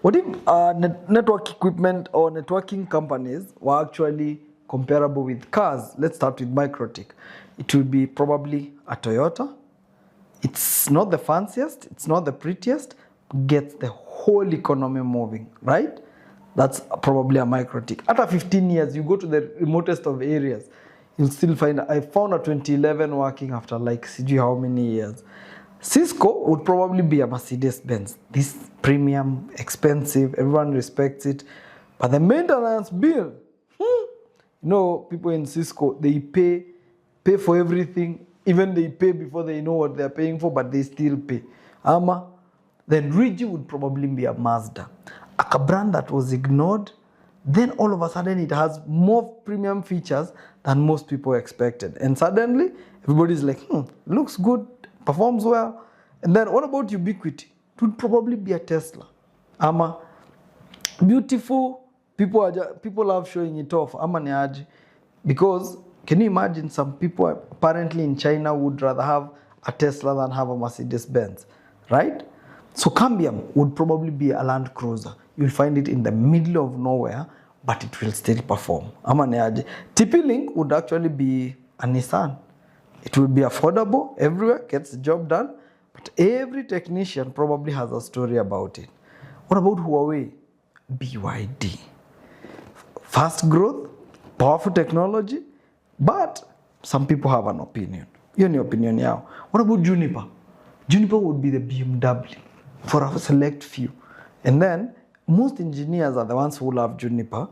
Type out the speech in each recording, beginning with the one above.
What if network equipment or networking companies were actually comparable with cars? Let's start with Microtik. It will be probably a Toyota. It's not the fanciest, it's not the prettiest, gets the whole economy moving, right? That's probably a Microtik. After 15 years, you go to the remotest of areas, you'll still find, I found a 2011 working after like see how many years. Cisco would probably be a Mercedes-Benz. This premium, expensive, everyone respects it. But the maintenance bill, you know, people in Cisco, they pay for everything. Even they pay before they know what they're paying for, but they still pay. Then Rigi would probably be a Mazda. A brand that was ignored, then all of a sudden it has more premium features than most people expected. And suddenly, everybody's like, looks good, performs well. And then what about ubiquity? It would probably be a Tesla. Beautiful, people love showing it off. Because, can you imagine some people apparently in China would rather have a Tesla than have a Mercedes-Benz, right? So Cambium would probably be a Land Cruiser. You'll find it in the middle of nowhere, but it will still perform. TP-Link would actually be a Nissan. It will be affordable everywhere, gets the job done, but every technician probably has a story about it. What about Huawei? BYD. Fast growth, powerful technology, but some people have an opinion. Your opinion, yeah. What about Juniper? Juniper would be the BMW for a select few. And then most engineers are the ones who love Juniper,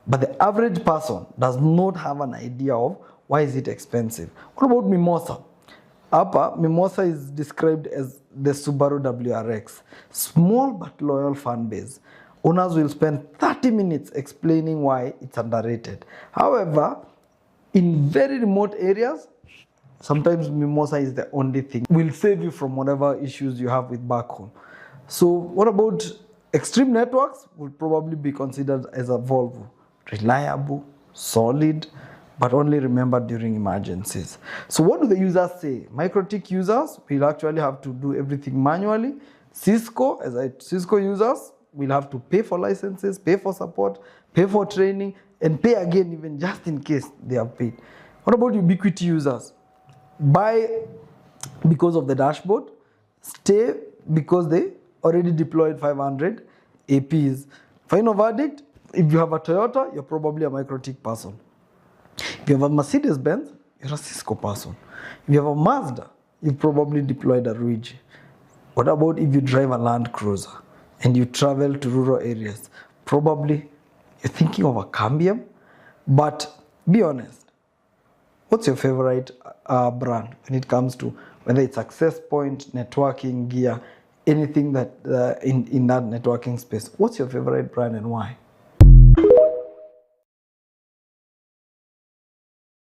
but the average person does not have an idea of why is it expensive. What about Mimosa? Mimosa is described as the Subaru WRX. Small but loyal fan base. Owners will spend 30 minutes explaining why it's underrated. However, in very remote areas, sometimes Mimosa is the only thing. Will save you from whatever issues you have with back home. So what about extreme networks? Would probably be considered as a Volvo. Reliable, solid, but only remembered during emergencies. So what do the users say? Microtik users will actually have to do everything manually. Cisco users will have to pay for licenses, pay for support, pay for training, and pay again even just in case they have paid. What about Ubiquiti users? Buy because of the dashboard, stay because they already deployed 500 APs. Final verdict, if you have a Toyota, you're probably a Microtik person. If you have a Mercedes-Benz, you're a Cisco person. If you have a Mazda, you've probably deployed a Rigi. What about if you drive a Land Cruiser and you travel to rural areas? Probably you're thinking of a Cambium, but be honest. What's your favorite brand when it comes to whether it's access point, networking, gear, anything that in that networking space? What's your favorite brand and why?